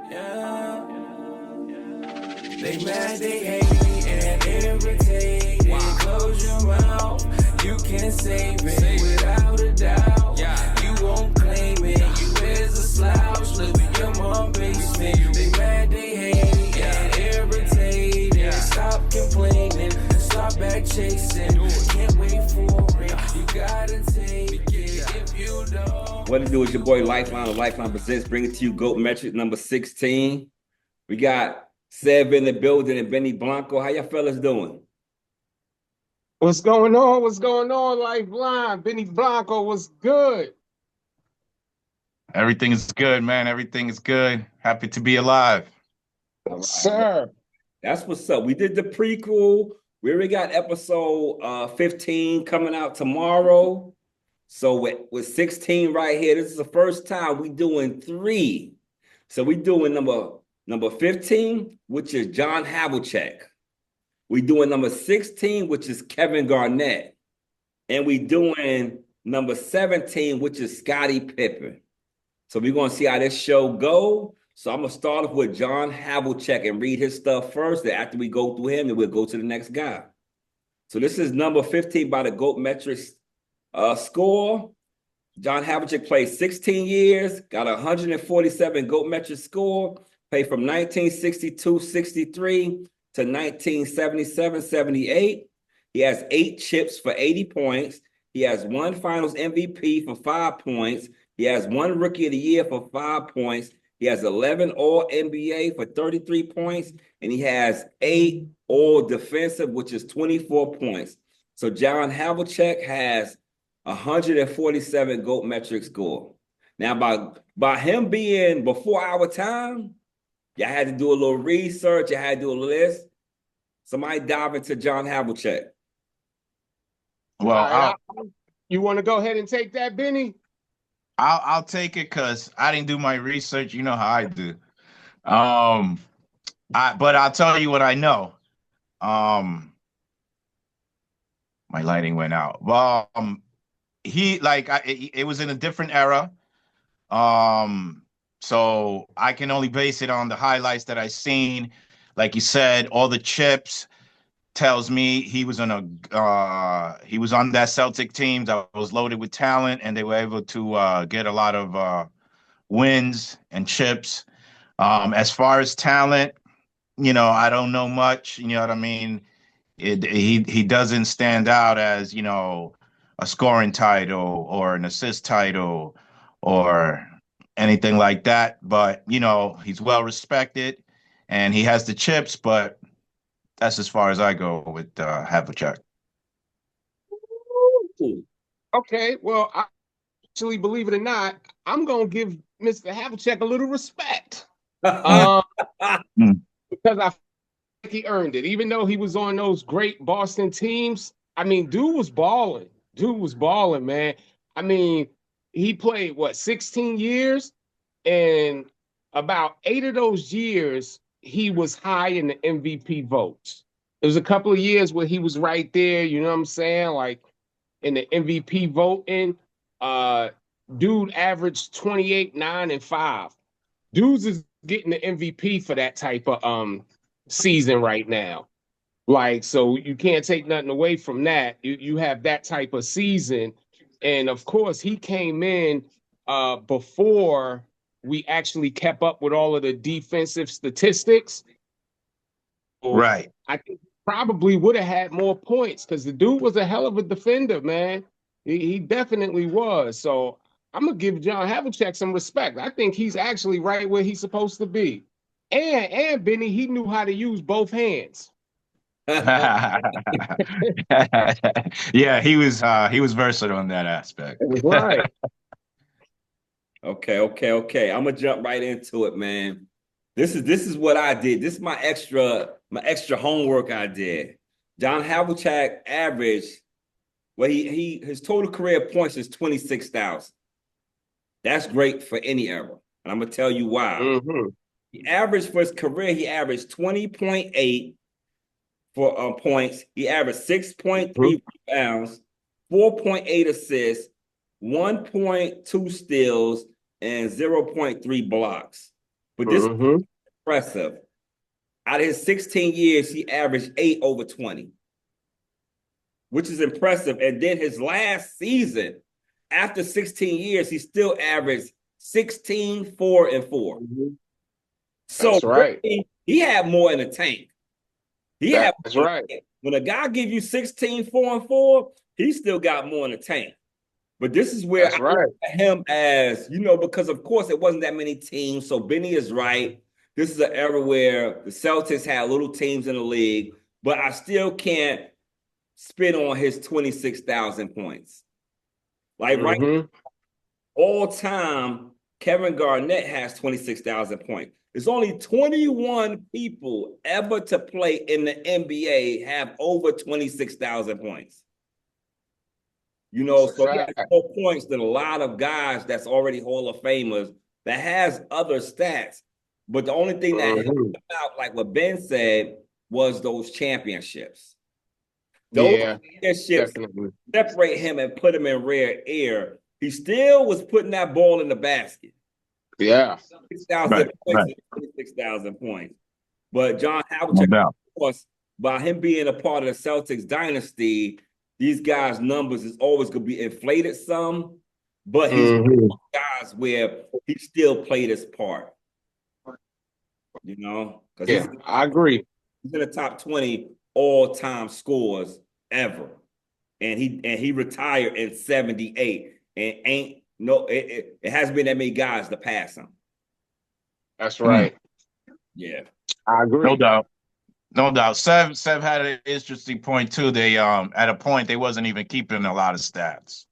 Yeah. They mad, they hate, and irritated. Wow. Close your mouth, you can save it without a doubt. Yeah. You won't claim it, you is a slouch, live in your mom basement. They mad, they hate, and irritated. Stop complaining, stop back chasing. Can't wait for it, you gotta take it if you don't. What it do is your boy Lifeline of Lifeline Presents, bring it to you, GOAT Metric number 16. We got Seb in the building and Benny Blanco. How y'all fellas doing? What's going on? What's going on, Lifeline? Benny Blanco, what's good? Everything is good, man. Everything is good. Happy to be alive. Right. Sir. That's what's up. We did the prequel. We already got episode 15 coming out tomorrow. So with 16 right here, this is the first time we doing 3. So we doing number 15, which is John Havlicek. We doing number 16, which is Kevin Garnett. And we doing number 17, which is Scottie Pippen. So we're going to see how this show go. So I'm going to start off with John Havlicek and read his stuff first. Then after we go through him, then we'll go to the next guy. So this is number 15 by the GOAT Metrics score. John Havlicek played 16 years, got 147 GOAT Metrics score, played from 1962-63 to 1977-78. He has 8 chips for 80 points. He has 1 Finals MVP for 5 points. He has 1 Rookie of the Year for 5 points. He has 11 All-NBA for 33 points, and he has 8 All-Defensive, which is 24 points. So John Havlicek has 147 GOAT Metrics score. Now, by him being before our time, you had to do a little research. You had to do a list. Somebody dive into John Havlicek. Well, you want to go ahead and take that, Benny? I'll take it because I didn't do my research. You know how I do. But I'll tell you what I know. My lighting went out. Well, it was in a different era. So I can only base it on the highlights that I seen. Like you said, all the chips tells me he was on that Celtic team that was loaded with talent, and they were able to get a lot of wins and chips. As far as talent, I don't know much. You know what I mean? He doesn't stand out as a scoring title or an assist title or anything like that. But he's well respected and he has the chips, but that's as far as I go with Havlicek. Okay, well, actually, believe it or not, I'm gonna give Mr. Havlicek a little respect because I think he earned it. Even though he was on those great Boston teams, I mean, dude was balling. Dude was balling, man. I mean, he played 16 years, and about 8 of those years he was high in the MVP votes. There was a couple of years where he was right there, you know what I'm saying? Like in the MVP voting, dude averaged 28, 9, and 5. Dudes is getting the MVP for that type of season right now. Like, so you can't take nothing away from that. You have that type of season. And of course, he came in before we actually kept up with all of the defensive statistics. Right. I think probably would have had more points because the dude was a hell of a defender, man. He definitely was. So I'm going to give John Havlicek some respect. I think he's actually right where he's supposed to be. And Benny, he knew how to use both hands. Yeah, he was versatile in that aspect. Right. Okay. I'm gonna jump right into it, man. This is what I did. This is my extra homework I did. John Havlicek averaged, his total career points is 26,000. That's great for any era, and I'm gonna tell you why. Mm-hmm. He averaged for his career, he averaged 20.8 for points. He averaged 6.3 rebounds, 4.8 assists, 1.2 steals, and 0.3 blocks. But this is impressive. Out of his 16 years, he averaged 8 over 20, which is impressive. And then his last season, after 16 years, he still averaged 16, 4, and 4. So that's right. He had more in the tank. That's right. When a guy give you 16, 4, and 4, he still got more in the tank. But this is where I look at him as, because of course it wasn't that many teams. So Benny is right. This is an era where the Celtics had little teams in the league, but I still can't spit on his 26,000 points. Like right all time, Kevin Garnett has 26,000 points. There's only 21 people ever to play in the NBA have over 26,000 points. So he has more points than a lot of guys that's already Hall of Famers that has other stats. But the only thing that helped out, like what Ben said, was those championships. Those championships separate him and put him in rare air. He still was putting that ball in the basket. Yeah. 6,000 points, 26,000 points. But John Havlicek, of course, by him being a part of the Celtics dynasty, these guys' numbers is always going to be inflated some, but he's guys where he still played his part. I agree. He's in the top 20 all-time scores ever. And he retired in 78. And it hasn't been that many guys to pass him. That's right. Yeah. I agree. No doubt. Sev had an interesting point too. They at a point they wasn't even keeping a lot of stats.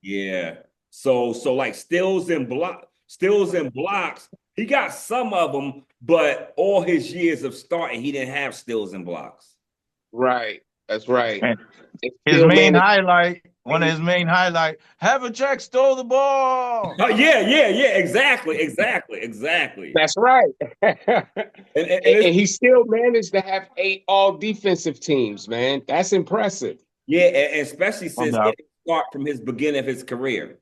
Yeah. So like steals and blocks, he got some of them, but all his years of starting, he didn't have steals and blocks. Right. That's right. And his main highlight, one of his main highlights, Havlicek stole the ball. Yeah, exactly. That's right. and he still managed to have 8 all defensive teams, man. That's impressive. Yeah, and especially since it start from his beginning of his career.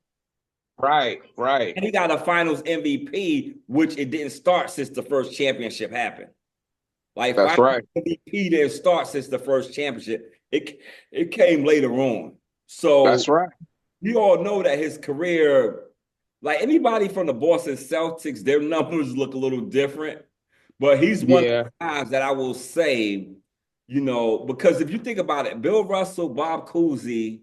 Right. And he got a finals MVP, which it didn't start since the first championship happened. Like that's right. MVP didn't start since the first championship. It came later on. So that's right. We all know that his career, like anybody from the Boston Celtics, their numbers look a little different. But he's one of the guys that I will say, because if you think about it, Bill Russell, Bob Cousy,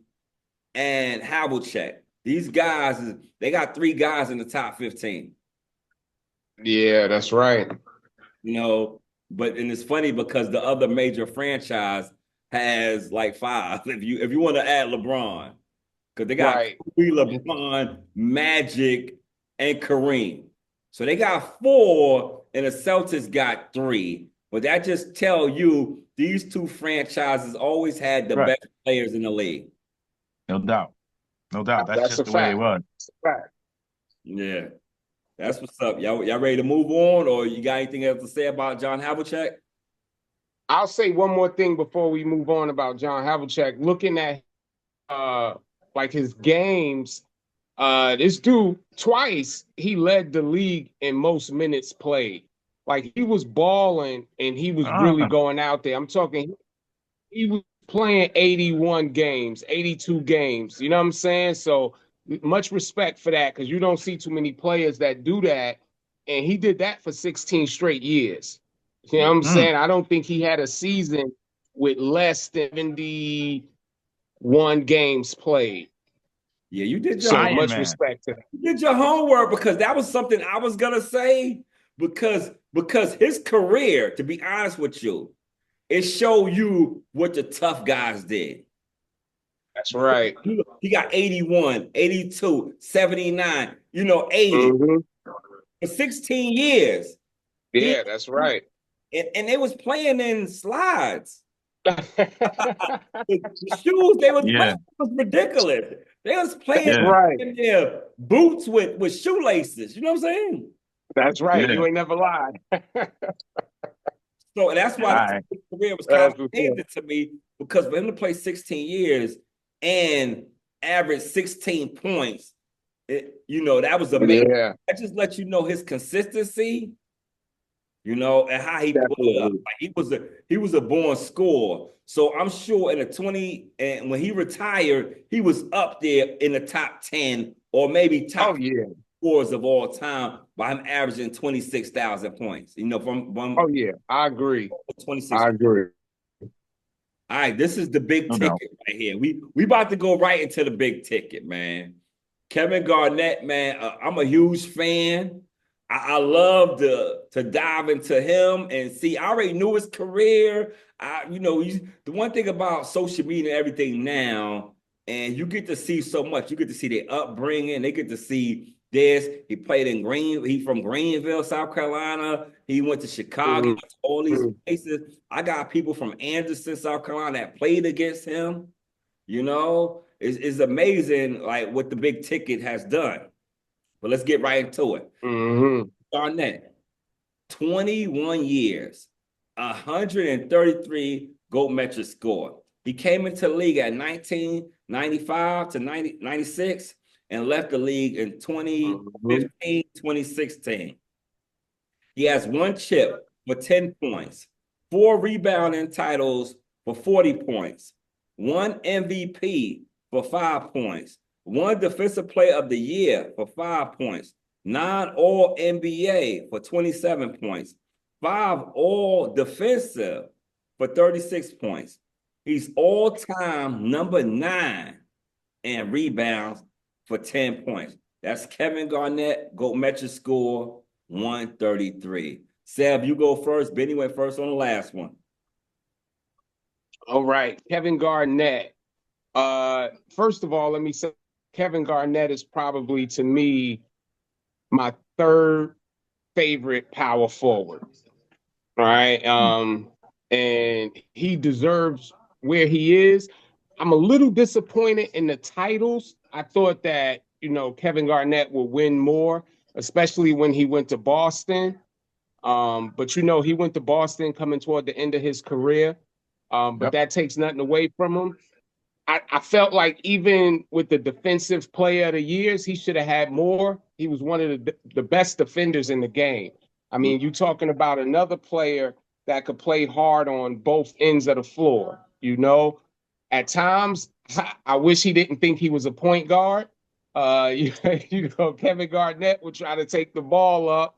and Havlicek, these guys, they got 3 guys in the top 15. Yeah, that's right. But it's funny because the other major franchise has like 5. If you want to add LeBron, because they got LeBron, Magic, and Kareem. So they got 4, and the Celtics got 3. But that just tell you these 2 franchises always had the best players in the league. No doubt. That's just the way it was. Yeah. That's what's up. Y'all ready to move on, or you got anything else to say about John Havlicek? I'll say one more thing before we move on about John Havlicek. Looking at like his games, this dude twice he led the league in most minutes played. Like he was balling and he was really going out there. I'm talking, he was playing 81 games, 82 games. You know what I'm saying? So much respect for that, because you don't see too many players that do that. And he did that for 16 straight years. You know what I'm saying? I don't think he had a season with less than 71 games played. Yeah, you did your much respect to that. You did your homework, because that was something I was gonna say. Because his career, to be honest with you, it showed you what the tough guys did. That's right. He got 81, 82, 79, 80 for 16 years. Yeah, that's right. And they was playing in slides. The shoes they was playing was ridiculous. They was playing in their boots with shoelaces. You know what I'm saying? That's right. You ain't never lied. So that's why his career was complicated to me, because for him to play 16 years and average 16 points that was amazing. Yeah, I just let you know his consistency, and how he pulled up. definitely. Like he was a born scorer. So I'm sure in the 20 and when he retired, he was up there in the top 10 or maybe Oh top yeah. scores of all time by him averaging 26,000 points. Oh From yeah. I agree. 26. I agree. All right, this is the big No doubt. ticket right here. We about to go right into the big ticket, man. Kevin Garnett, man, I'm a huge fan. I love to dive into him and see. I already knew his career. The one thing about social media and everything now, and you get to see so much. You get to see their upbringing. They get to see this. He played in He from Greenville, South Carolina. He went to Chicago. He Mhm. went to all these Mhm. places. I got people from Anderson, South Carolina, that played against him. It's amazing like what the big ticket has done. But let's get right into it. Mhm. Garnett, 21 years, 133 gold metric score. He came into the league at 1995 to 96 and left the league in Mhm. 2015, 2016. He has one chip for 10 points, 4 rebounding titles for 40 points, 1 MVP for 5 points, 1 Defensive Player of the Year for 5 points, 9 All NBA for 27 points, 5 All Defensive for 36 points. He's all-time number 9 in rebounds for 10 points. That's Kevin Garnett, GOAT metric score 133. Seb, you go first. Benny went first on the last one. All right, Kevin Garnett. First of all, let me say Kevin Garnett is probably to me my third favorite power forward. All right. And he deserves where he is. I'm a little disappointed in the titles. I thought that, Kevin Garnett would win more, especially when he went to Boston. But he went to Boston coming toward the end of his career. But Yep. that takes nothing away from him. I felt like even with the defensive player of the years, he should have had more. He was one of the best defenders in the game. I mean, you're talking about another player that could play hard on both ends of the floor. At times, I wish he didn't think he was a point guard. Kevin Garnett would try to take the ball up,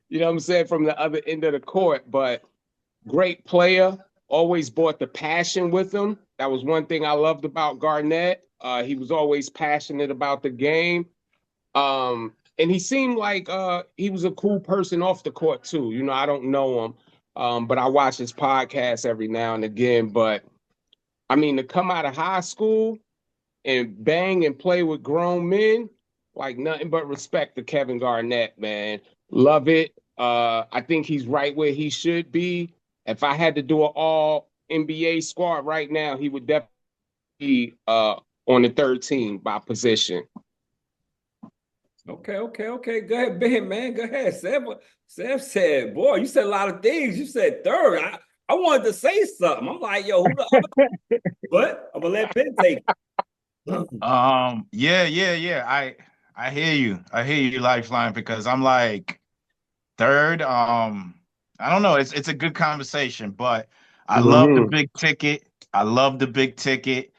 what I'm saying, from the other end of the court. But great player, always brought the passion with him. That was one thing I loved about Garnett. He was always passionate about the game. And he seemed like he was a cool person off the court too. I don't know him, but I watch his podcast every now and again. But I mean, to come out of high school and bang and play with grown men, like nothing but respect to Kevin Garnett, man. Love it. I think he's right where he should be. If I had to do an all NBA squad right now, he would definitely be on the third team by position. Okay. Go ahead, Ben, man. Go ahead. Seb said, boy, you said a lot of things. You said third. I wanted to say something. I'm like, yo, who the other? But I'm gonna let Ben take it. Yeah. I hear you. I hear you, Lifeline, because I'm like third. I don't know. It's a good conversation, but I love the Mm-hmm. big ticket. I love the big ticket.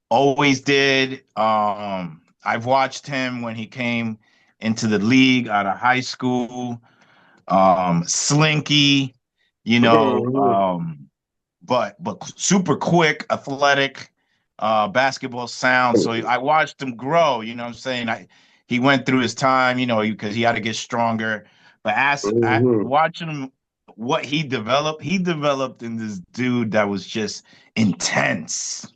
Always did. I've watched him when he came into the league out of high school. Slinky, you know, Mm-hmm. um, but super quick, athletic, basketball sound. So I watched him grow. You know what I'm saying? He went through his time, because he had to get stronger. But Mm-hmm. watching him, what he developed in this dude that was just intense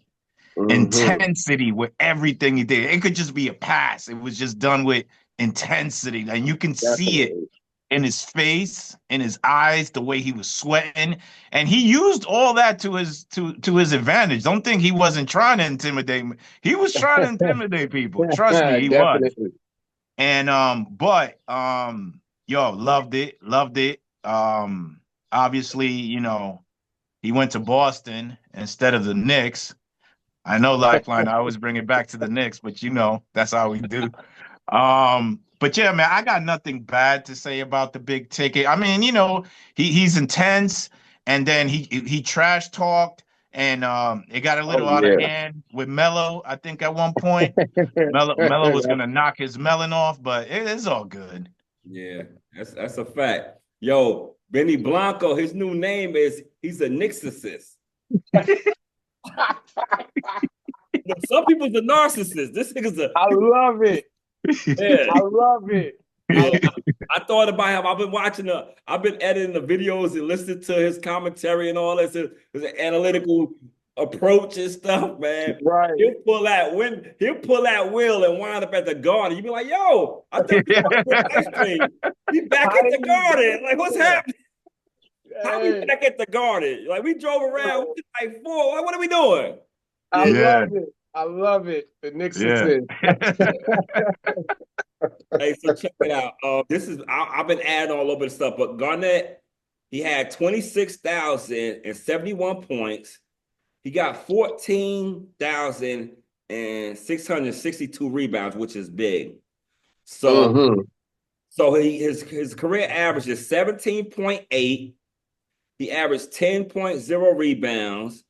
Mm-hmm. intensity with everything he did. It could just be a pass. It was just done with intensity. And you can see it Definitely. in his face, in his eyes, the way he was sweating. And he used all that to his advantage. Don't think he wasn't trying to intimidate me. He was trying to intimidate people. Trust me, he was. Definitely. And yo, loved it, loved it. Obviously, he went to Boston instead of the Knicks. I know Lifeline, I always bring it back to the Knicks, but that's how we do. But yeah, man, I got nothing bad to say about the big ticket. I mean, he's intense, and then he trash talked, and it got a little Oh out of yeah. hand with Melo. I think at one point, Melo was gonna knock his melon off, but it's all good. Yeah, that's a fact. Yo, Benny Blanco, his new name is he's a Nixicist. Some people's a narcissist. This nigga's a I love it. yeah. I love it. I thought about him. I've been editing the videos and listening to his commentary and all this. His analytical approach and stuff, man. Right. He'll pull that wheel and wind up at the garden. You be like, yo, I thought we were getting ice cream. He back at the garden. Like, what's happening? How we back at the garden? Like, we drove around like 4. What are we doing? I love it. I love it. The Knicks is Hey, so check it out. I've been adding all over the stuff, but Garnett, he had 26,071 points. He got 14,662 rebounds, which is big. So, his career average is 17.8. He averaged 10.0 rebounds,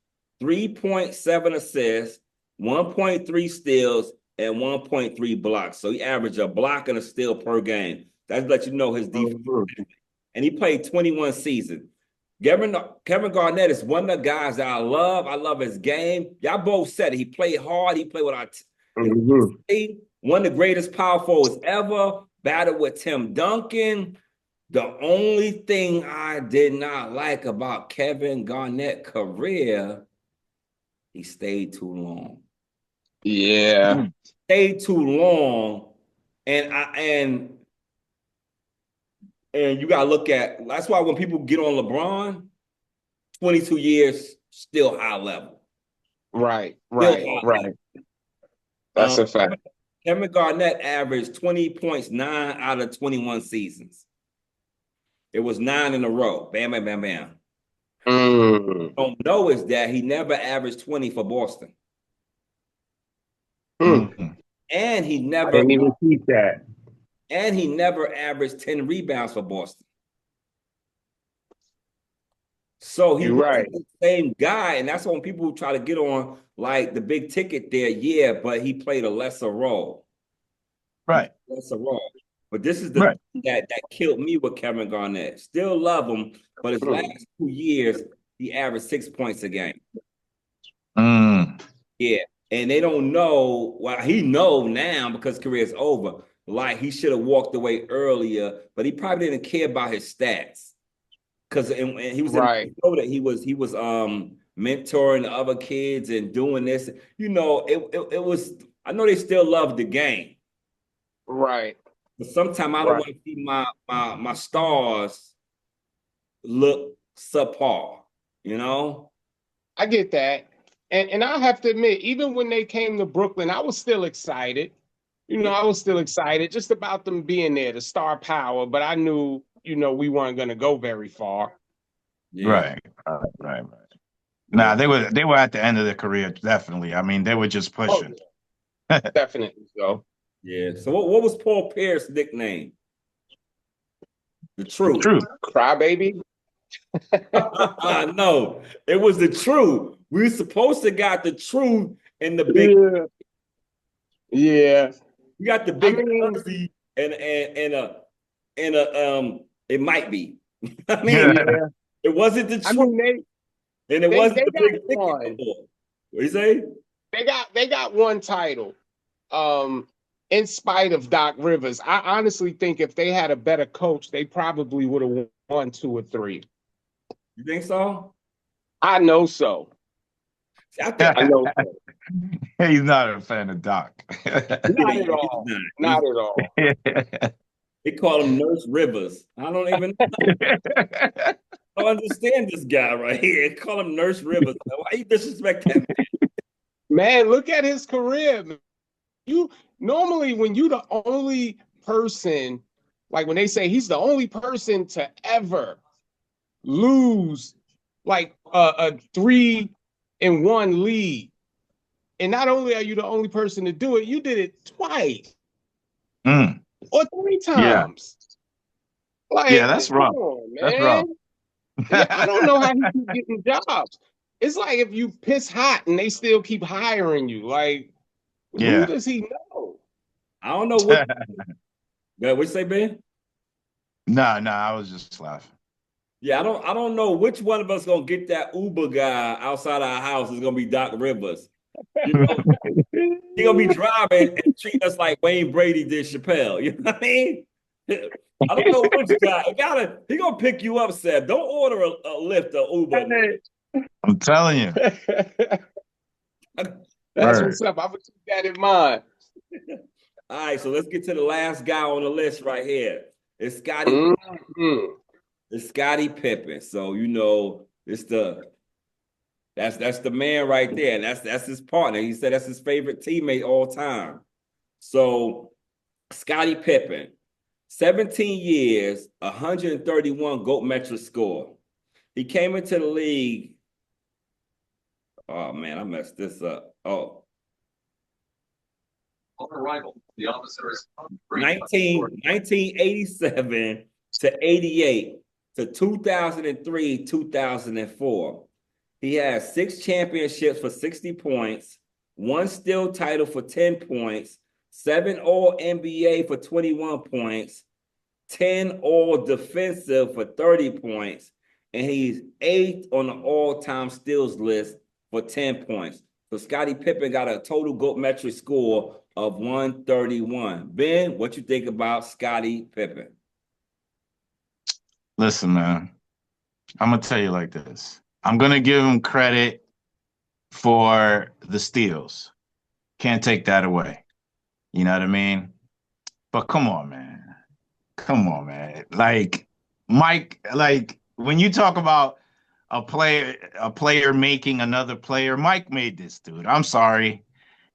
3.7 assists, 1.3 steals, and 1.3 blocks. So he averaged a block and a steal per game. That lets you know his defense. And he played 21 seasons. Kevin Garnett is one of the guys that I love. I love his game. Y'all both said it. He played hard. He played with our team. One of the greatest power forwards ever. Battled with Tim Duncan. The only thing I did not like about Kevin Garnett's career, he stayed too long. Yeah. Stayed too long. And you gotta look at, that's why when people get on LeBron, 22 years, still high level. Right. That's a fact. Kevin Garnett averaged 20 points 9 out of 21 seasons. It was 9 in a row. Bam, bam, bam, bam. Don't know is that he never averaged 20 for Boston. And he never didn't even keep that. And he never averaged 10 rebounds for Boston. So he was the same guy, and that's when people try to get on like the big ticket there. Yeah, but he played a lesser role. Right. Lesser role. But this is the that killed me with Kevin Garnett. Still love him, but his last 2 years, he averaged 6 points a game. Yeah. And they don't know, well, he know now because his career is over. Like he should have walked away earlier, but he probably didn't care about his stats. Because he was that he was mentoring the other kids and doing this. You know, it was, I know they still love the game. Right. But sometimes I don't want to see my stars look subpar, you know? I get that. And I have to admit, even when they came to Brooklyn, I was still excited. You know, I was still excited just about them being there, the star power, but I knew, you know, we weren't going to go very far. Yeah. Right. Nah, they were at the end of their career, definitely. I mean, they were just pushing. Oh, definitely so. Yeah. So what was Paul Pierce's nickname? The Truth. Crybaby? No, it was the Truth. We were supposed to got the Truth in the big. Yeah. You got the big jersey and it might be. I mean, it wasn't the Truth. And it wasn't the big ticket. What you say? They got one title. In spite of Doc Rivers. I honestly think if they had a better coach, they probably would have won 2 or 3. You think so? I know so. I know so. He's not a fan of Doc. Not at all. Not at all. They call him Nurse Rivers. I don't even know. I don't understand this guy right here. They call him Nurse Rivers. Why you disrespect that man? Man, look at his career. You normally when you the only person, like when they say he's the only person to ever lose like a 3-1 lead. And not only are you the only person to do it, you did it twice. Mm. or 3 Yeah. times. Like, Yeah, that's come rough. on, That's man. rough. Yeah, I don't know how he keep getting jobs. It's like if you piss hot and they still keep hiring you. Like, who Yeah. does he know? I don't know what. Yeah, what you say, Ben? No, I was just laughing. Yeah, I don't know which one of us gonna get that Uber guy outside our house is gonna be Doc Rivers. You know, he gonna be driving and treat us like Wayne Brady did Chappelle. You know what I mean? I don't know which guy. He gonna pick you up, Seth. Don't order a Lyft or Uber. I'm telling you. That's Word. what's up. I'm gonna keep that in mind. All right, so let's get to the last guy on the list right here. It's Scottie. Mm-hmm. It's Scottie Pippen. So you know it's that's the man right there, and that's his partner. He said that's his favorite teammate all time. So Scottie Pippen, 17 years, 131 GOAT metric score. He came into the league. Oh man, I messed this up. Oh. On arrival, the officer is 1987 to 88 to 2003, 2004. He has 6 championships for 60 points, 1 steal title for 10 points, 7 All NBA for 21 points, 10 All Defensive for 30 points, and he's 8th on the all-time steals list for 10 points. So Scottie Pippen got a total GOAT metric score of 131. Ben, what you think about Scottie Pippen? Listen, man, I'm gonna tell you like this. I'm gonna give him credit for the steals. Can't take that away. You know what I mean? But come on, man. Come on, man. Like Mike, like when you talk about a player making another player, Mike made this dude. I'm sorry.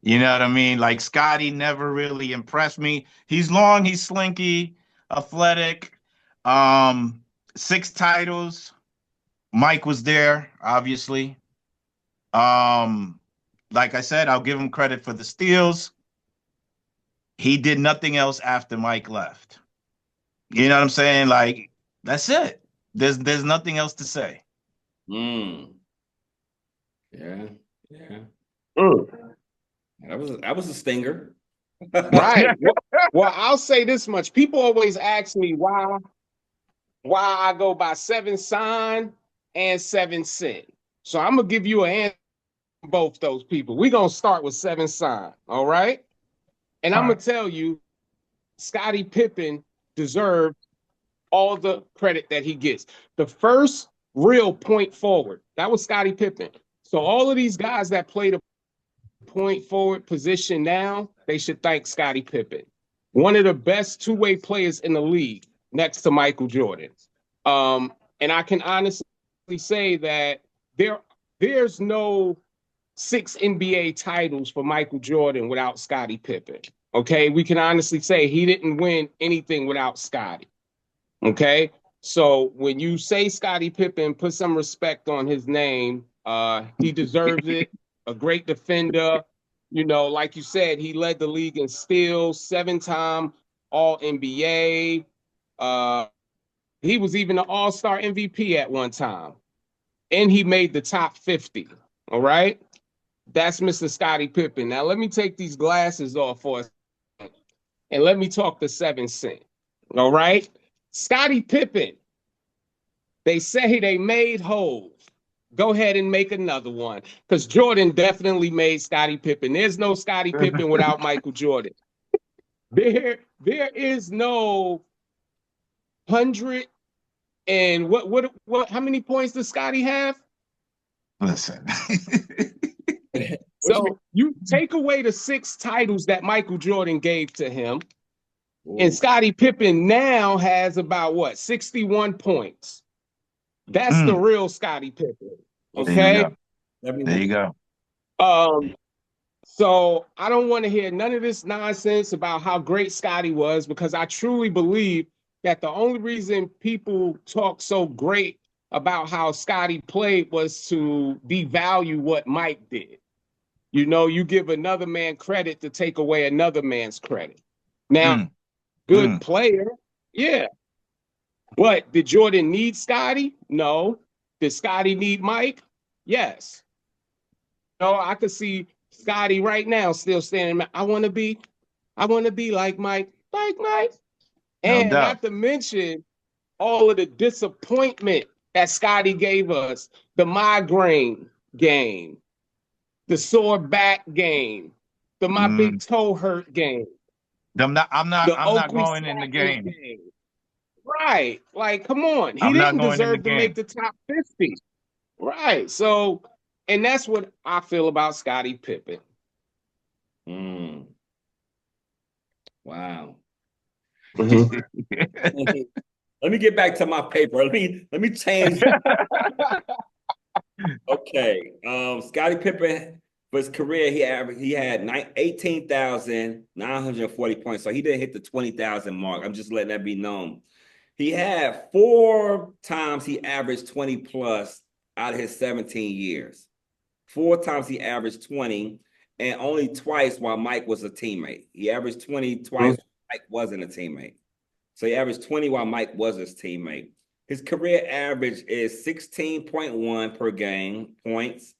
You know what I mean? Like Scotty never really impressed me. He's long, he's slinky, athletic. 6 titles. Mike was there, obviously. Like I said, I'll give him credit for the steals. He did nothing else after Mike left. You know what I'm saying? Like, that's it. There's nothing else to say. Yeah. That was a stinger. Right. Well, I'll say this much. People always ask me why I go by 7 sign and 7 cent. So I'm gonna give you an answer for both those people. We're gonna start with 7 sign, all right? And I'm gonna tell you, Scottie Pippen deserved all the credit that he gets. The first real point forward, that was Scottie Pippen. So all of these guys that played a point forward position now, they should thank Scottie Pippen. One of the best 2-way players in the league next to Michael Jordan. And I can honestly say that there's no 6 NBA titles for Michael Jordan without Scottie Pippen. Okay, we can honestly say he didn't win anything without Scottie. Okay, so when you say Scottie Pippen, put some respect on his name. He deserves it. A great defender. You know, like you said, he led the league in steals, 7-time All NBA. He was even an All-Star MVP at one time. And he made the top 50. All right. That's Mr. Scottie Pippen. Now let me take these glasses off for a second and let me talk the 7 cent. All right. Scottie Pippen. They say they made holes. Go ahead and make another one. Because Jordan definitely made Scottie Pippen. There's no Scottie Pippen without Michael Jordan. There is no 100 and what how many points does Scottie have? Listen. So you take away the 6 titles that Michael Jordan gave to him, and Scottie Pippen now has about 61 points. That's the real Scottie Pippen. Okay. There you go. So I don't want to hear none of this nonsense about how great Scottie was, because I truly believe that the only reason people talk so great about how Scottie played was to devalue what Mike did. You know, you give another man credit to take away another man's credit. Now, Good player. Yeah. But did Jordan need Scottie? No. Did Scottie need Mike? Yes. No, I could see Scottie right now still standing. I want to be like Mike. Like Mike. No And doubt. not to mention all of the disappointment that Scottie gave us, the migraine game, the sore back game, the my big toe hurt game, I'm the not Oakley going in the Slackers game. game. Right. Like, come on. He I'm not didn't going in the deserve to make game. the top 50. Right. So, and that's what I feel about Scottie Pippen. Wow. Let me get back to my paper. Let me change. Okay. Scottie Pippen, for his career, he had 18,940 points. So he didn't hit the 20,000 mark. I'm just letting that be known. He had 4 times he averaged 20 plus out of his 17 years. 4 times he averaged 20, and only twice while Mike was a teammate. He averaged 20 twice while Mike wasn't a teammate. So he averaged 20 while Mike was his teammate. His career average is 16.1 per game points,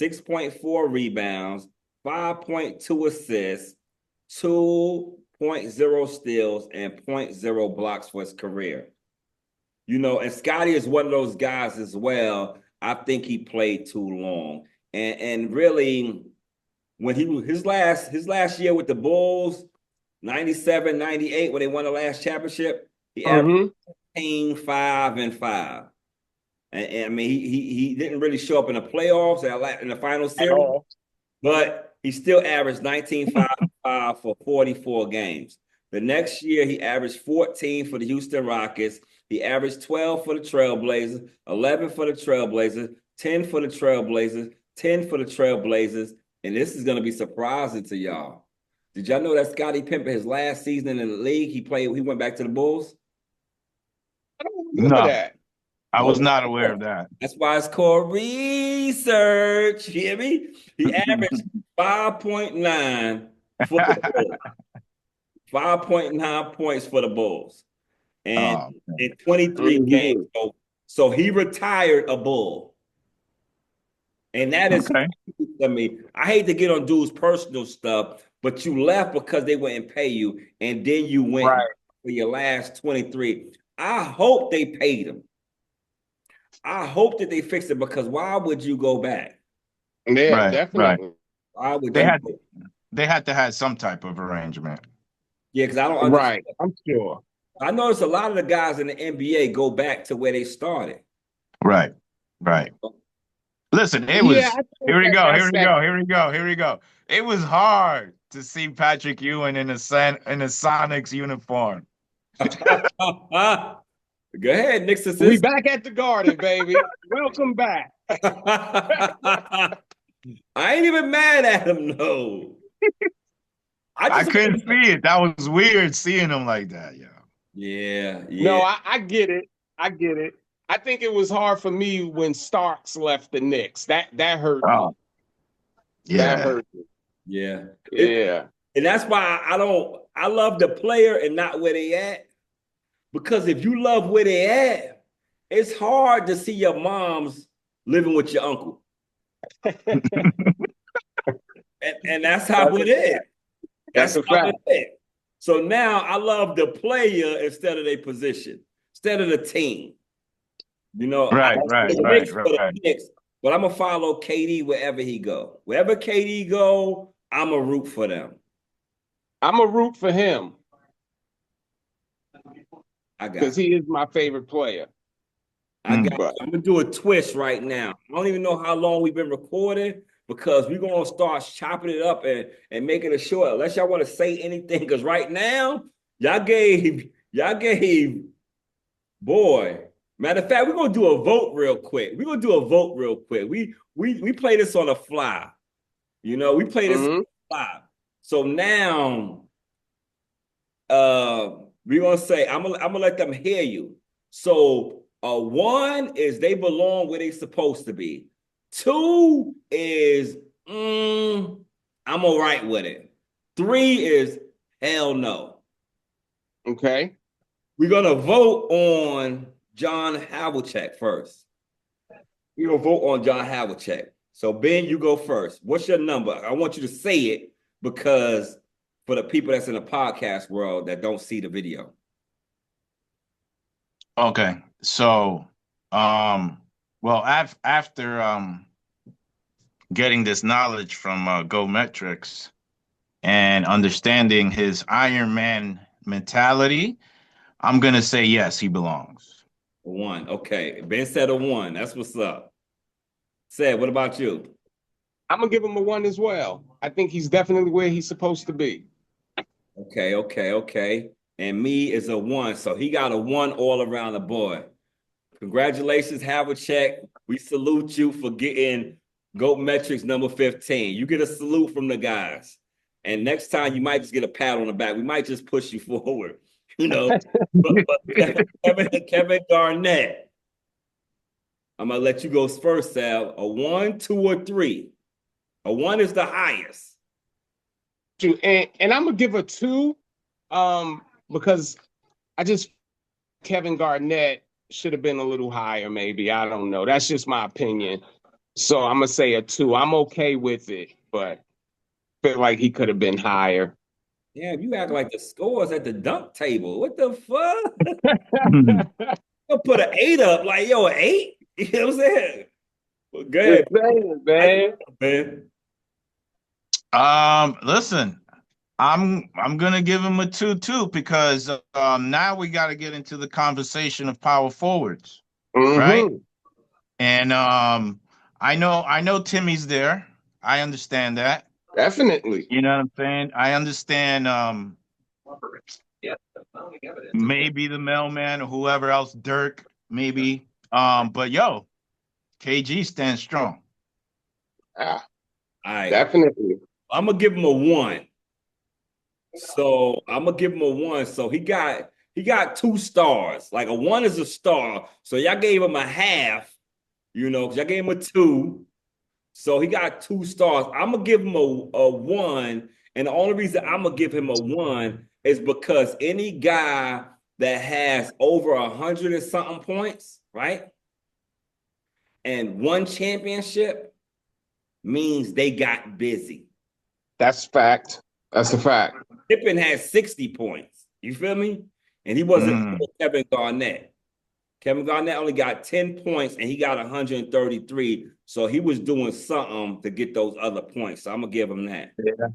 6.4 rebounds, 5.2 assists, 2.0 steals, and 0.0 blocks for his career. You know, and Scottie is one of those guys as well. I think he played too long. And really, when his last year with the Bulls, 97, 98, when they won the last championship, he averaged 5 and 5. And I mean, he didn't really show up in the playoffs in the final series, but he still averaged 19, 5, 5 for 44 games. The next year, he averaged 14 for the Houston Rockets. He averaged 12 for the Trailblazers, 11 for the Trailblazers, 10 for the Trailblazers, 10 for the Trailblazers. And this is going to be surprising to y'all. Did y'all know that Scottie Pippen, his last season in the league, he went back to the Bulls? I don't remember that. I was not aware of that. That's why it's called research. You hear me? He averaged 5.9 for the Bulls. 5.9 points for the Bulls. And in 23 games. So he retired a Bull. And that is, I mean, I hate to get on dudes' personal stuff, but you left because they wouldn't pay you, and then you went for your last 23. I hope they paid him. I hope that they fixed it, because why would you go back? Yeah, definitely. Right. Why would they had to have some type of arrangement. Yeah, because I don't understand. Right, I'm sure. I noticed a lot of the guys in the NBA go back to where they started. Right. Listen, it was here we go. It was hard to see Patrick Ewing in a Sonics uniform. Go ahead, Nick's assistant. We back at the Garden, baby. Welcome back. I ain't even mad at him, no. I couldn't see it. That was weird seeing him like that, Yeah. No, I get it. I think it was hard for me when Starks left the Knicks. That hurt me. Yeah. That hurt me. Yeah. And that's why I love the player and not where they at. Because if you love where they at, it's hard to see your moms living with your uncle. and that's how it is. That's a fact. So now I love the player instead of their position, instead of the team. You know, right. But I'm gonna follow KD wherever he go. Wherever KD go, I'm gonna root for them. I'm gonna root for him. Because he is my favorite player. I'm gonna do a twist right now. I don't even know how long we've been recording, because we're gonna start chopping it up and making it short. Unless y'all want to say anything, because right now y'all gave. Boy, matter of fact, we're gonna do a vote real quick. We play this on the fly. You know, we play this on the fly. So now, we're gonna say I'm gonna let them hear you. So 1 is they belong where they supposed to be. 2 is I'm all right with it. 3 is hell no. Okay. We're gonna vote on John Havlicek first. We're gonna vote on John Havlicek. So Ben, you go first. What's your number? I want you to say it because for the people that's in the podcast world that don't see the video. Okay. So, well, after getting this knowledge from Go Metrics and understanding his Iron Man mentality, I'm gonna say yes, he belongs. A 1. Okay. Ben said a 1. That's what's up. Said, what about you? I'm gonna give him a 1 as well. I think he's definitely where he's supposed to be. Okay. And me is a 1. So he got a 1 all around the board. Congratulations, Havlicek. We salute you for getting GOAT Metrics number 15. You get a salute from the guys. And next time you might just get a pat on the back. We might just push you forward. You know, but Kevin Garnett. I'm gonna let you go first, Sal. A 1, 2, or 3. A 1 is the highest. And I'm gonna give a 2, because I just Kevin Garnett should have been a little higher, maybe. I don't know. That's just my opinion. So I'm gonna say a 2. I'm okay with it, but I feel like he could have been higher. Damn, you act like the scores at the dunk table. What the fuck? I'll put an 8 up, like, yo, an 8? You know what I'm saying? Well, good, Man. Listen, I'm gonna give him a 2 too, because now we got to get into the conversation of power forwards, right? And I know Timmy's there. I understand that. Definitely. You know what I'm saying? I understand maybe the mailman or whoever else, Dirk, maybe. But yo, KG stands strong. Ah, All right. definitely. I'm gonna give him a 1. So I'm gonna give him a 1. So he got 2 stars. Like a 1 is a star. So y'all gave him a half, you know, because y'all gave him a 2. So he got 2 stars. I'm gonna give him a 1. And the only reason I'm gonna give him a 1 is because any guy that has over 100 and something points, right? And 1 championship means they got busy. That's fact. That's a fact. Pippen had 60 points. You feel me? And he wasn't Kevin Garnett. Kevin Garnett only got 10 points and he got 133. So he was doing something to get those other points. So I'm going to give him that. Yeah.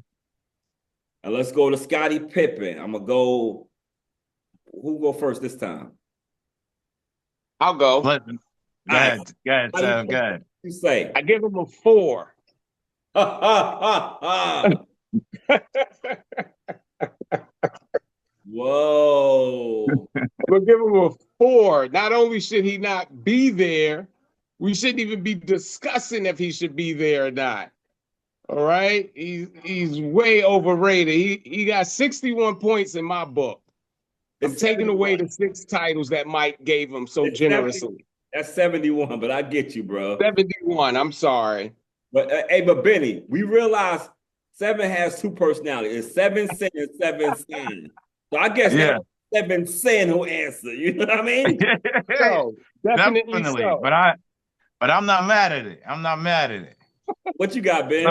And let's go to Scottie Pippen. I'm going to go. Who go first this time? I'll go. Go ahead, Sam, go ahead. You say? I give him a 4. Whoa. I'm gonna give him a 4. Not only should he not be there, we shouldn't even be discussing if he should be there or not. All right, he's way overrated. He got 61 points in my book. I'm taking away the 6 titles that Mike gave him so generously. That's 71, but I get you, bro. 71. I'm sorry. But hey, but Benny, we realize 7 has 2 personalities. It's 7 Sin and 7 Sin. So I guess that's 7 Sin who answer. You know what I mean? So, definitely so. But I'm not mad at it. I'm not mad at it. What you got, Ben?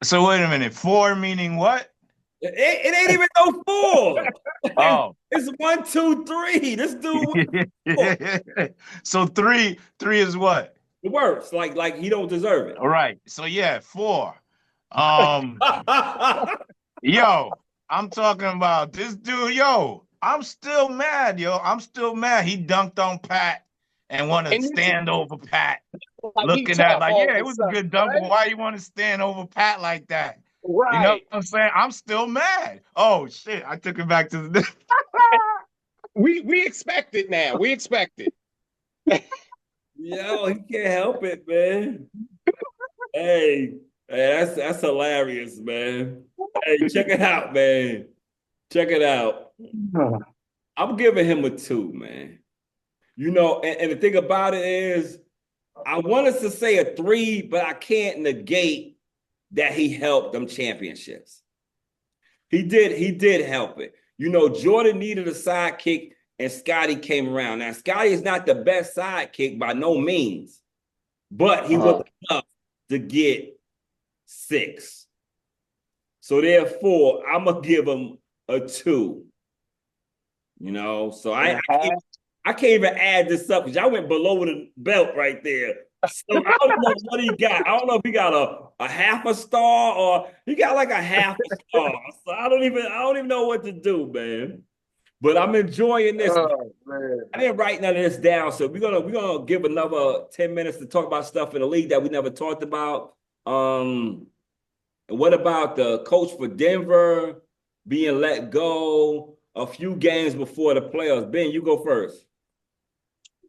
So wait a minute. 4 meaning what? It ain't even no 4. Oh, it's 1, 2, 3. This dude. So three is what? The worst. Like he don't deserve it. All right. So yeah, 4. Yo, I'm talking about this dude. Yo, I'm still mad. I'm still mad. He dunked on Pat and want to stand over Pat. Looking at it was a good dunk, but why you want to stand over Pat like that? Right. You know what I'm saying? I'm still mad. Oh shit! I took it back to the. we expect it now. We expect it. Yo, he can't help it, man. Hey, that's hilarious, man. Hey, check it out, man. Check it out. I'm giving him a 2, man. You know, and the thing about it is, I wanted to say a 3, but I can't negate that he helped them championships. He did help it. Jordan needed a sidekick and Scottie came around. Now, Scottie is not the best sidekick by no means, but he was enough to get 6. So therefore, I'm going to give him a 2. So I can't even add this up because y'all went below the belt right there. So I don't know what he got. I don't know if he got a half a star or he got like a half a star. So I don't even know what to do, man. But I'm enjoying this. I didn't write none of this down, so we're gonna give another 10 minutes to talk about stuff in the league that we never talked about. What about the coach for Denver being let go a few games before the playoffs? Ben, you go first.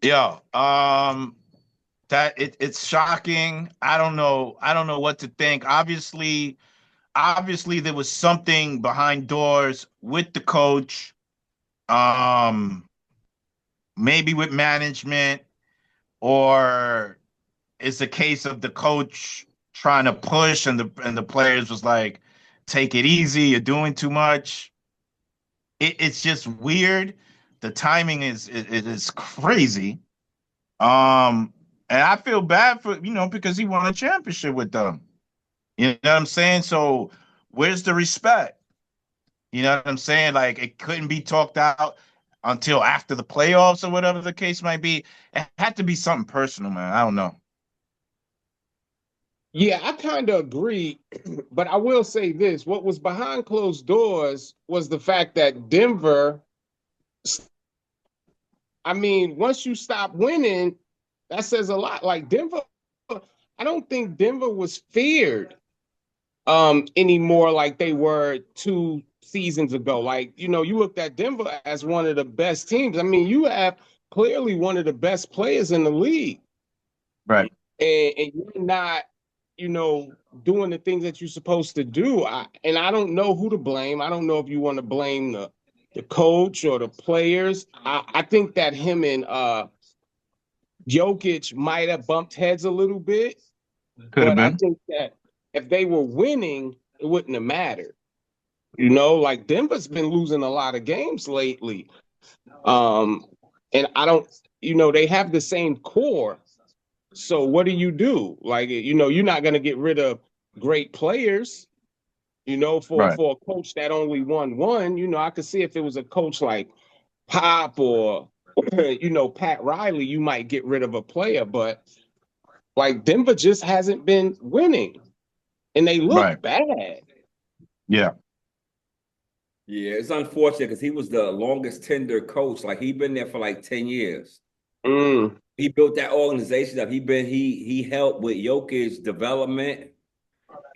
Yeah, that it's shocking. I don't know what to think. Obviously there was something behind doors with the coach, maybe with management, or it's a case of the coach trying to push and the players was like, take it easy, you're doing too much. It's just weird. The timing is crazy. And I feel bad for, because he won a championship with them. You know what I'm saying? So where's the respect? You know what I'm saying? Like, it couldn't be talked out until after the playoffs or whatever the case might be. It had to be something personal, man. I don't know. Yeah, I kind of agree, but I will say this. What was behind closed doors was the fact that Denver, once you stop winning, that says a lot. Like Denver, I don't think Denver was feared anymore like they were 2 seasons ago. Like, you looked at Denver as one of the best teams. You have clearly one of the best players in the league. Right. And you're not, doing the things that you're supposed to do. I don't know who to blame. I don't know if you want to blame the coach or the players. I think that him and Jokic might have bumped heads a little bit. Could have been. I think that if they were winning, it wouldn't have mattered. Like Denver's been losing a lot of games lately. And I don't, they have the same core. So what do you do? Like, you're not going to get rid of great players, for a coach that only won 1. I could see if it was a coach like Pop or, Pat Riley, you might get rid of a player. But like Denver just hasn't been winning and they look bad. Yeah. Yeah, it's unfortunate because he was the longest tenure coach. Like he'd been there for like 10 years. He built that organization up. He helped with Jokic's development.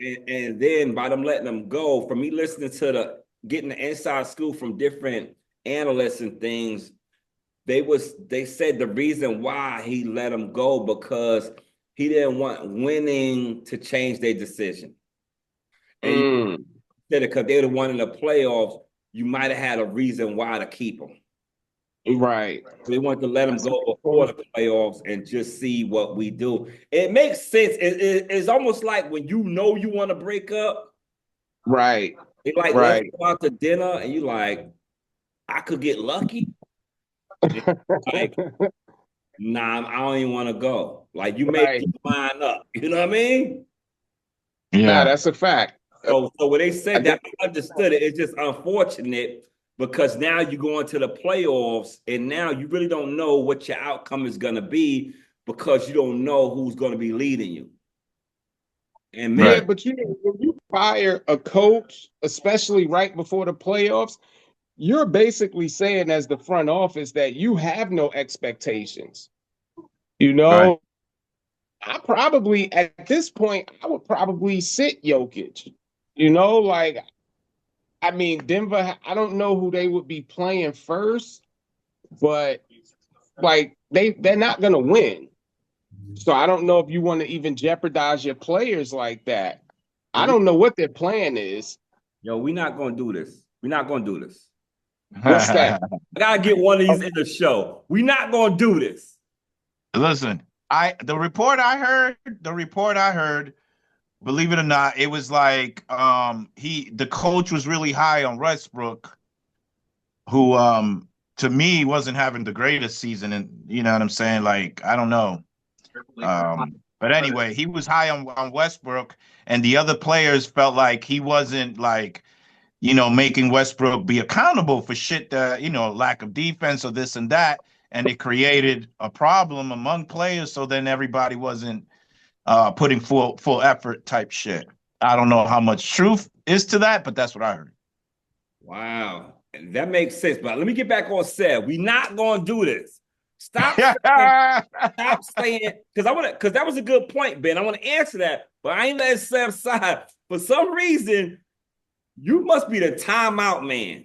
And then by them letting him go, from me listening to getting the inside scoop from different analysts and things, they said the reason why he let him go because he didn't want winning to change their decision. And you said it because they would have won in the playoffs, you might have had a reason why to keep him. Right. They want to let him go before the playoffs and just see what we do. It makes sense. It's almost like when you want to break up. Right. It's like, let's go out to dinner and you like, I could get lucky. Like, nah, I don't even want to go. Like, you make your mind up. You know what I mean? Yeah. Nah, that's a fact. So when they said that, I understood it. It's just unfortunate because now you go into the playoffs and now you really don't know what your outcome is going to be because you don't know who's going to be leading you. And but when you fire a coach, especially right before the playoffs, you're basically saying as the front office that you have no expectations. I probably, at this point, I would probably sit Jokic. Denver, I don't know who they would be playing first, but like they're not going to win. So I don't know if you want to even jeopardize your players like that. I don't know what their plan is. Yo, we're not going to do this. We're not going to do this. What's that? I got to get one of these in the show. We're not going to do this. Listen, the report I heard, believe it or not, it was like the coach was really high on Westbrook, who to me wasn't having the greatest season, and you know what I'm saying? Like, I don't know. But anyway, he was high on Westbrook, and the other players felt like he wasn't like, you know, making Westbrook be accountable for shit that, you know, lack of defense or this and that. And it created a problem among players. So then everybody wasn't putting full effort type shit. I don't know how much truth is to that, but that's what I heard. Wow. That makes sense. But let me get back on set. We're not gonna do this. Stop saying, because that was a good point, Ben. I want to answer that, but I ain't letting Seb aside. For some reason, you must be the timeout man.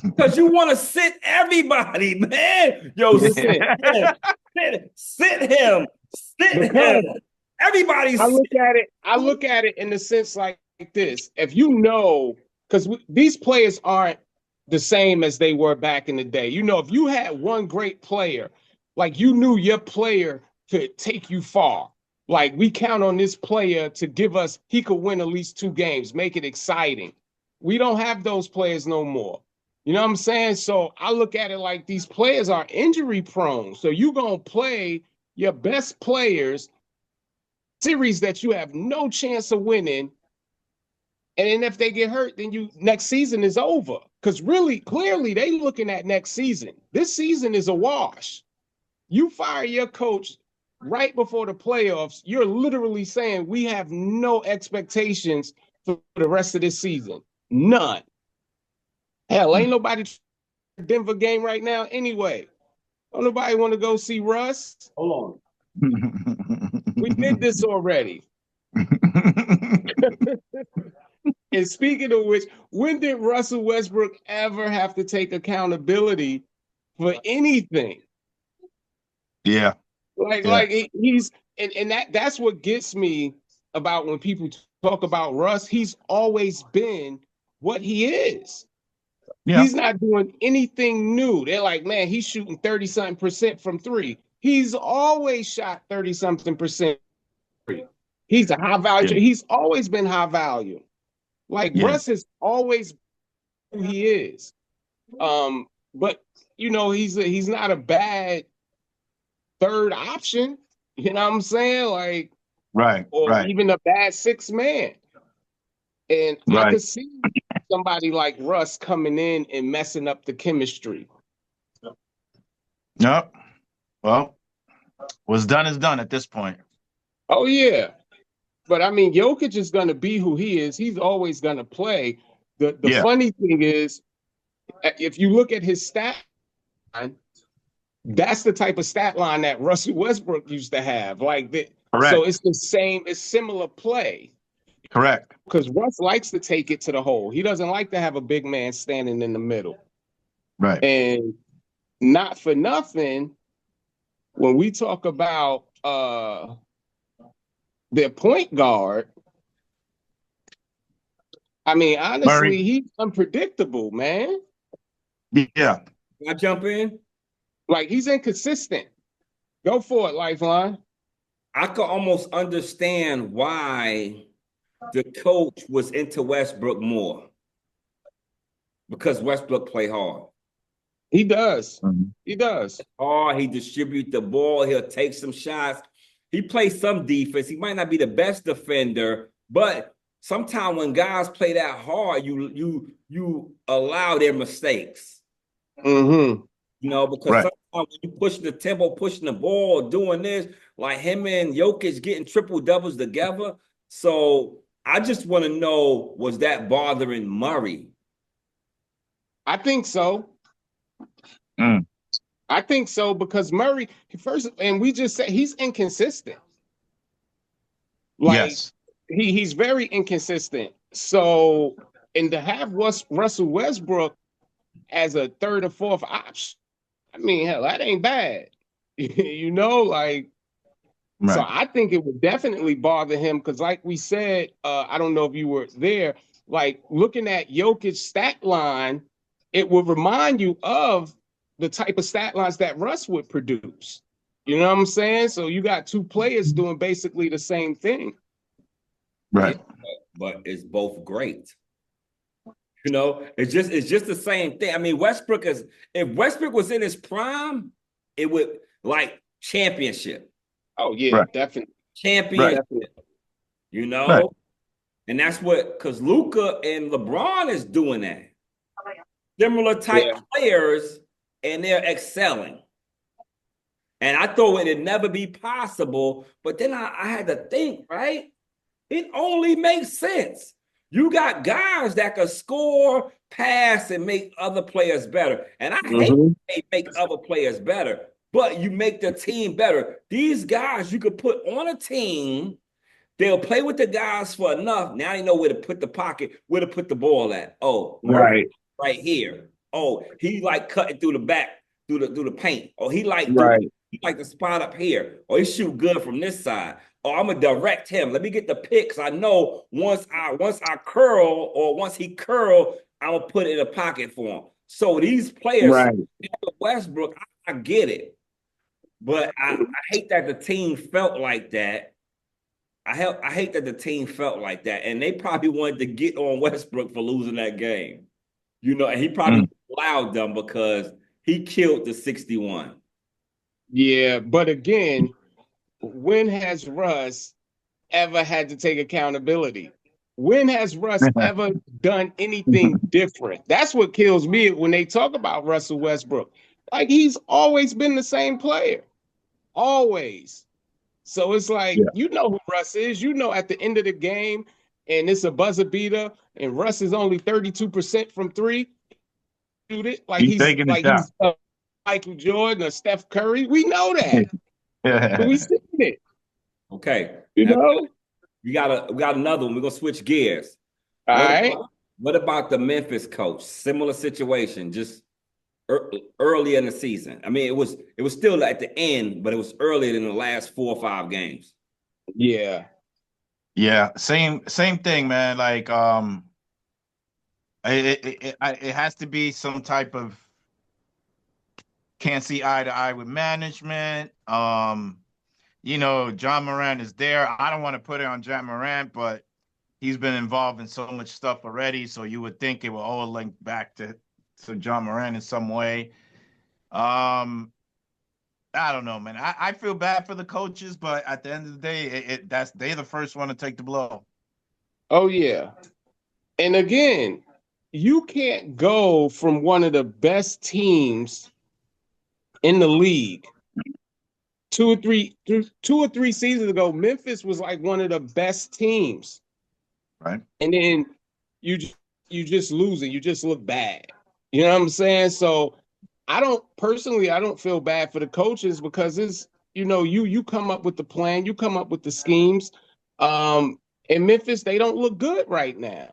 Because you want to sit everybody, man. Yo, sit him. Sit him. Everybody's. I look at it in the sense like this. If you know, because these players aren't the same as they were back in the day. You know, if you had one great player, like you knew your player could take you far. Like we count on this player to give us, he could win at least 2 games, make it exciting. We don't have those players no more. You know what I'm saying? So I look at it like these players are injury prone. So you're going to play your best players, series that you have no chance of winning. And then if they get hurt, then next season is over. Because really, clearly, they looking at next season. This season is a wash. You fire your coach right before the playoffs, you're literally saying we have no expectations for the rest of this season. None. Hell, ain't nobody Denver game right now anyway. Don't nobody want to go see Russ? Hold on. We did this already. And speaking of which, when did Russell Westbrook ever have to take accountability for anything? Yeah. Like he's and that's what gets me about when people talk about Russ. He's always been what he is. Yeah. He's not doing anything new. They're like, man, he's shooting 30-something% from 3. He's always shot 30-something%. He's a high value. Yeah. He's always been high value. Like Russ is always who he is. But you know, he's not a bad third option. You know what I'm saying? Like, or even a bad 6th man. And I could see somebody like Russ coming in and messing up the chemistry. No. Well, what's done is done at this point. Oh, yeah. But, I mean, Jokic is going to be who he is. He's always going to play. The funny thing is, if you look at his stat line, that's the type of stat line that Russell Westbrook used to have. Like, so it's the same, it's similar play. Correct. Because Russ likes to take it to the hole. He doesn't like to have a big man standing in the middle. Right. And not for nothing, when we talk about their point guard, I mean, honestly, he's unpredictable, man. Yeah. Can I jump in? Like, he's inconsistent. Go for it, Lifeline. I could almost understand why the coach was into Westbrook more. Because Westbrook play hard. He does. Mm-hmm. He does. He distributes the ball. He'll take some shots. He plays some defense. He might not be the best defender, but sometimes when guys play that hard, you allow their mistakes. Mm-hmm. You know, because sometimes when you pushing the tempo, pushing the ball, doing this, like him and Jokic getting triple doubles together. So I just want to know, was that bothering Murray? I think so. I think so because Murray, and we just said he's inconsistent. Like, he's very inconsistent. So, and to have Russell Westbrook as a 3rd or 4th option, I mean, hell, that ain't bad. You know, like, so I think it would definitely bother him because, like we said, I don't know if you were there, like looking at Jokic's stat line, it would remind you of the type of stat lines that Russ would produce. You know what I'm saying? So you got 2 players doing basically the same thing. Right. But it's both great. You know, it's just the same thing. I mean, Westbrook is, if Westbrook was in his prime, it would like championship. Oh yeah, Right. definitely. Championship. Definitely. You know? Right. And that's what, because Luka and LeBron is doing that. Similar type players, and they're excelling. And I thought it'd never be possible, but then I had to think, right? It only makes sense. You got guys that can score, pass, and make other players better. And I hate they make other players better, but you make the team better. These guys you could put on a team, they'll play with the guys for enough. Now they know where to put the pocket, where to put the ball at. Oh, Right. right here. Oh, he like cutting through the back, through the paint. Oh, he like the spot up here. Or he shoot good from this side. Or I'm gonna direct him. Let me get the picks. I know once I curl, or once he curl, I'm gonna put it in a pocket for him. So these players, Westbrook, I get it, but I hate that the team felt like that. I hate that the team felt like that, and they probably wanted to get on Westbrook for losing that game. You know, and he probably allowed them because he killed the 61. Yeah, but again, when has Russ ever had to take accountability? When has Russ ever done anything different? That's what kills me when they talk about Russell Westbrook. Like, he's always been the same player. Always. So it's like, you know who Russ is. You know at the end of the game, and it's a buzzer beater, and Russ is only 32% from three. Shoot it like he's Michael Jordan or Steph Curry. We know that. We seen it. Okay. You know? We got another one. We're gonna switch gears. All right. What about the Memphis coach? Similar situation, just early in the season. I mean, it was still at the end, but it was earlier than the last 4 or 5 games. Yeah. Yeah, same thing, man. Like, it has to be some type of can't see eye to eye with management. You know, John Morant is there. I don't want to put it on John Morant, but he's been involved in so much stuff already. So you would think it will all link back to John Morant in some way. I don't know, man. I feel bad for the coaches, but at the end of the day, they're the first one to take the blow. Oh, yeah. And again, you can't go from one of the best teams in the league. 2 or 3 seasons ago, Memphis was like one of the best teams. Right. And then you just lose it. You just look bad. You know what I'm saying? So I don't feel bad for the coaches, because it's, you know, you come up with the plan, you come up with the schemes. In Memphis, they don't look good right now.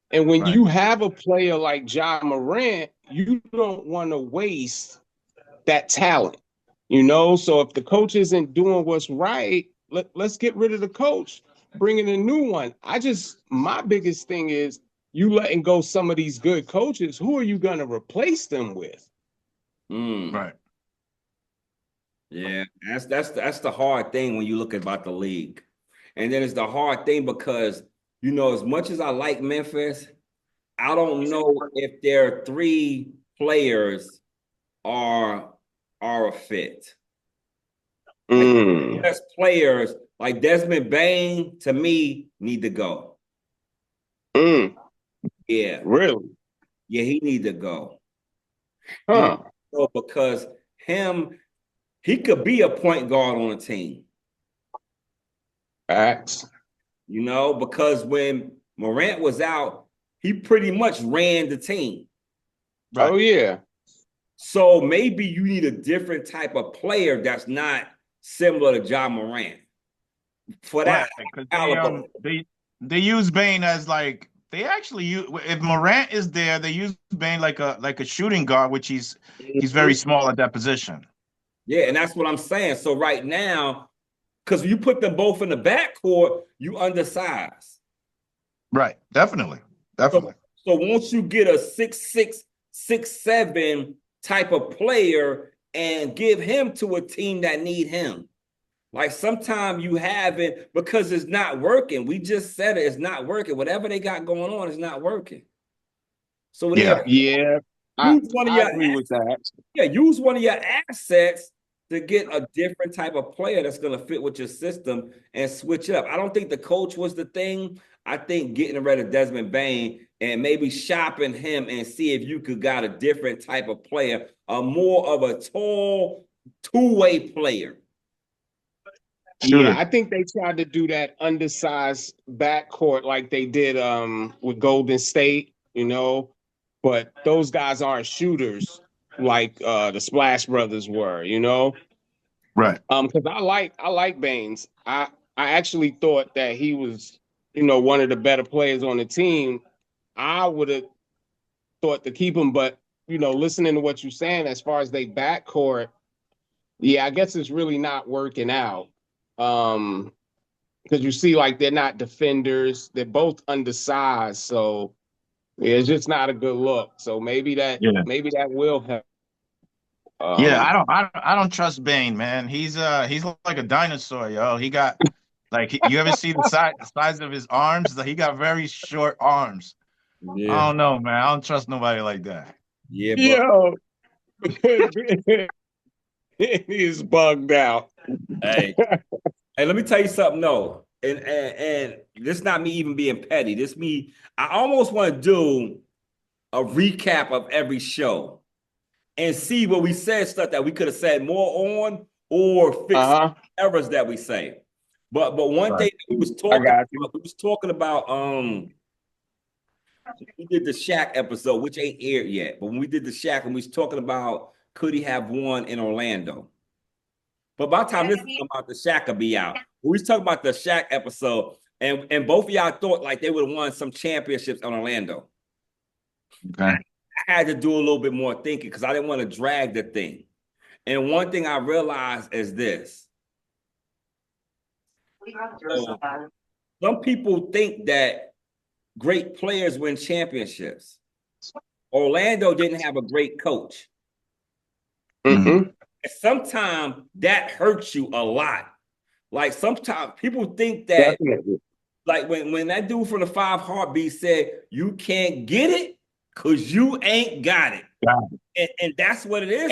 And when you have a player like John Morant, you don't want to waste that talent. You know, so if the coach isn't doing what's right, let's get rid of the coach, bring in a new one. My biggest thing is, you letting go some of these good coaches. Who are you going to replace them with? Right. Yeah, that's the hard thing when you look about the league. And then it's the hard thing because, you know, as much as I like Memphis, I don't know if their 3 players are a fit. Like, best players like Desmond Bain, to me, need to go. Yeah. Really? Yeah, he need to go. Huh. Because he could be a point guard on a team. Facts. You know, because when Morant was out, he pretty much ran the team. Right. Oh, yeah. So maybe you need a different type of player that's not similar to John Morant. For that, because they use Bane as like, they actually use, if Morant is there, they use Bane like a shooting guard, which he's very small at that position. Yeah, and that's what I'm saying. So right now, because you put them both in the backcourt, you undersized. Right, definitely. So once you get a 6'6", 6'7" type of player and give him to a team that need him. Like sometimes you haven't, because it's not working. We just said it's not working. Whatever they got going on is not working. So Yeah. Yeah, use one of I your agree with that. use one of your assets to get a different type of player that's going to fit with your system and switch it up. I don't think the coach was the thing. I think getting rid of Desmond Bain and maybe shopping him and see if you could got a different type of player, a more of a tall two-way player. Yeah, I think they tried to do that undersized backcourt like they did with Golden State, you know, but those guys aren't shooters like the Splash Brothers were, you know. Right. Because I like Baines. I actually thought that he was, you know, one of the better players on the team. I would have thought to keep him, but you know, listening to what you're saying as far as they backcourt, yeah, I guess it's really not working out. Because you see, like they're not defenders, they're both undersized, so yeah, it's just not a good look. So maybe that will help. Yeah, I don't trust Bane, man. He's like a dinosaur, yo. He got like you ever see the size of his arms? He got very short arms. I don't know, man. I don't trust nobody like that. Yeah, Yo, he's bugged out. hey, let me tell you something, though. And this not me even being petty. This me, I almost want to do a recap of every show and see what we said, stuff that we could have said more on or fix errors that we say. But one thing that we was talking about, we did the Shaq episode, which ain't aired yet. But when we did the Shaq, and we was talking about could he have won in Orlando? But by the time this is about the Shaq will be out. We was talking about the Shaq episode, and both of y'all thought like they would have won some championships in Orlando. Okay. I had to do a little bit more thinking because I didn't want to drag the thing. And one thing I realized is this. So, some people think that great players win championships. Orlando didn't have a great coach. Mm-hmm. And sometimes that hurts you a lot. Like sometimes people think that, like when that dude from the 5 Heartbeats said, you can't get it because you ain't got it. And that's what it is.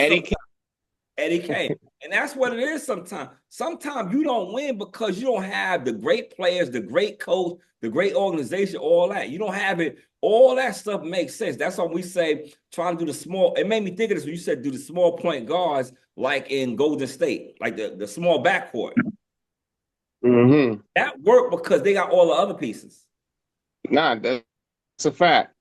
Eddie K. And that's what it is sometimes. Sometimes you don't win because you don't have the great players, the great coach, the great organization, all that. You don't have it. All that stuff makes sense. That's why we say trying to do the small. It made me think of this when you said do the small point guards like in Golden State, like the small backcourt. Mm-hmm. That worked because they got all the other pieces. Nah, that's a fact.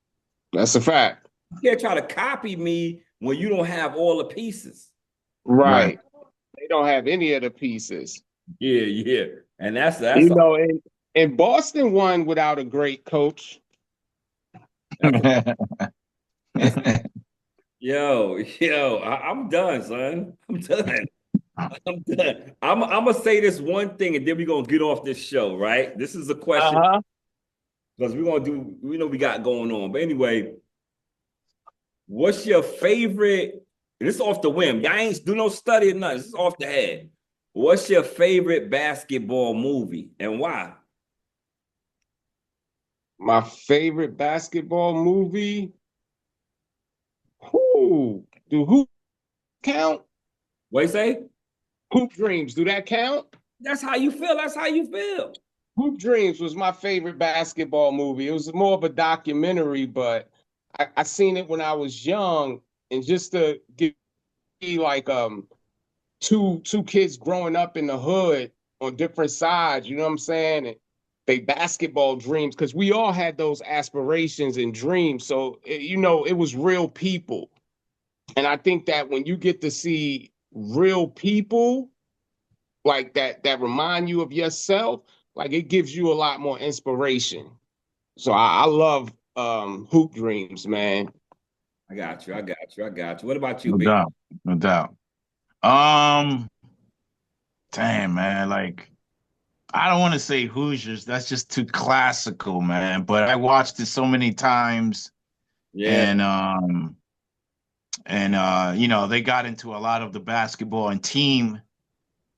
That's a fact. You can't try to copy me when you don't have all the pieces. Right. They don't have any of the pieces. Yeah. And that's you know, and Boston won without a great coach. Yo, I'm done, son. I'm done. I'm gonna say this one thing, and then we're gonna get off this show, right? This is a question because we're gonna do. We know we got going on, but anyway, what's your favorite? This is off the whim. Y'all ain't do no study or nothing. This is off the head. What's your favorite basketball movie and why? My favorite basketball movie. Do Hoop count? What you say? Hoop Dreams. Do that count? That's how you feel. That's how you feel. Hoop Dreams was my favorite basketball movie. It was more of a documentary, but I seen it when I was young, and just to give me like two kids growing up in the hood on different sides, you know what I'm saying? And they basketball dreams, because we all had those aspirations and dreams. So it was real people. And I think that when you get to see real people like that remind you of yourself, like it gives you a lot more inspiration. So I love Hoop Dreams, man. I got you. What about you, No doubt. Damn, man, like I don't want to say Hoosiers. That's just too classical, man. But I watched it so many times. Yeah. And they got into a lot of the basketball and team,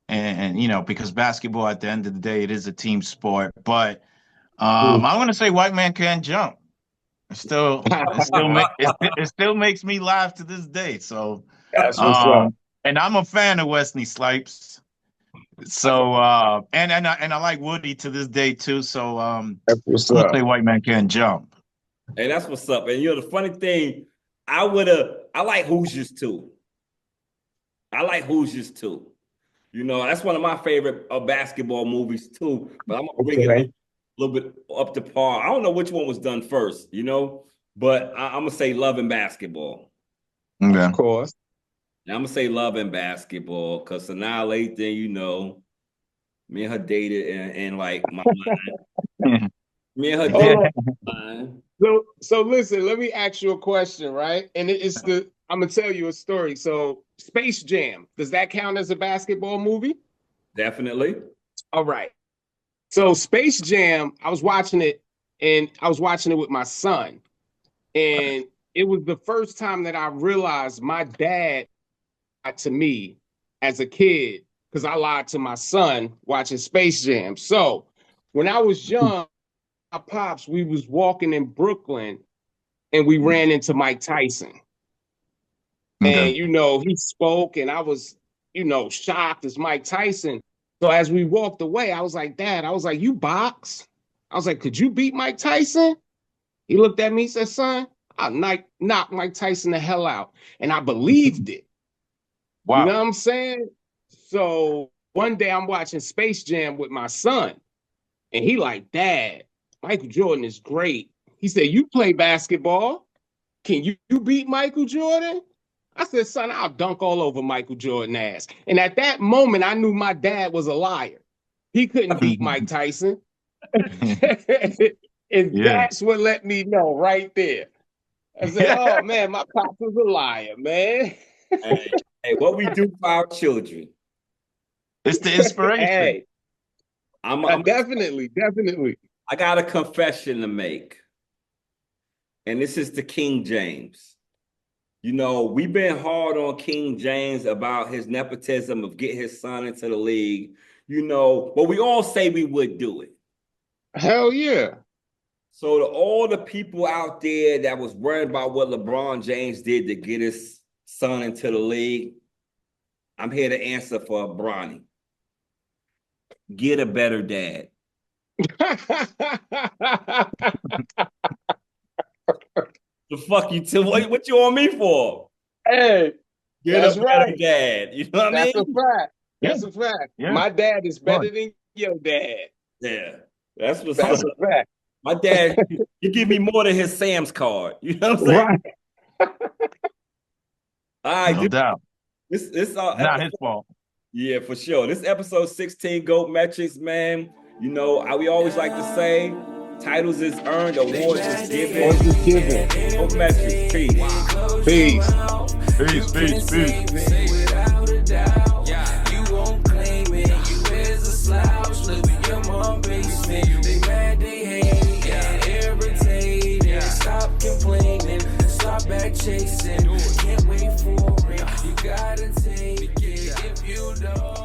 and because basketball at the end of the day it is a team sport. But I'm gonna say White Man Can't Jump. It still makes me laugh to this day. So, That's what's up. and I'm a fan of Wesley Snipes. So, and I like Woody to this day too. So, That's what's I'm gonna up. say White Man Can't Jump. Hey, that's what's up. And you know, the funny thing, I like Hoosiers too. I like Hoosiers too. You know, that's one of my favorite basketball movies too. But I'm gonna bring it a little bit up to par. I don't know which one was done first, you know, but I'm gonna say Love and Basketball. Okay. Of course. And I'm gonna say Love and Basketball because Annihilate, then you know, me and her dated and like my mind. Me and her dated. So listen, let me ask you a question, right? And I'm gonna tell you a story. So Space Jam, does that count as a basketball movie? Definitely. All right. So Space Jam, I was watching it with my son. And it was the first time that I realized my dad lied to me as a kid because I lied to my son watching Space Jam. So when I was young, my pops, we was walking in Brooklyn and we ran into Mike Tyson. Okay. And, you know, he spoke and I was, you know, shocked as Mike Tyson. So as we walked away, I was like, Dad, you box? I was like, could you beat Mike Tyson? He looked at me and said, son, I'll knock Mike Tyson the hell out. And I believed it. Wow. You know what I'm saying? So one day I'm watching Space Jam with my son. And he like, Dad, Michael Jordan is great. He said, you play basketball. Can you beat Michael Jordan? I said, son, I'll dunk all over Michael Jordan's ass. And at that moment, I knew my dad was a liar. He couldn't beat Mike Tyson. And that's what let me know right there. I said, oh, man, my pops was a liar, man. Hey, what we do for our children. It's the inspiration. Hey, I'm definitely. I got a confession to make. And this is to King James. You know, we've been hard on King James about his nepotism of getting his son into the league. You know, but we all say we would do it. Hell yeah. So to all the people out there that was worried about what LeBron James did to get his son into the league, I'm here to answer for Bronny. Get a better dad. The fuck you too? What you on me for? Hey, Get that's a better right. dad. You know what I mean? That's a fact. That's a fact. Yeah. My dad is better than your dad. Yeah. That's what's That's up. a fact. My dad, he give me more than his Sam's card. You know what I'm saying? Right. All right, No doubt. this Not his fault. Yeah, for sure. This episode 16, GOAT Metrics, man. You know, we always like to say, titles is earned, awards is given. GOAT Metrics, peace. Peace. Without a doubt, you won't claim it. You is a slouch, living in my basement. They mad, they hate, irritated. Stop complaining, stop back chasing. Can't wait for it. You gotta take it if you don't.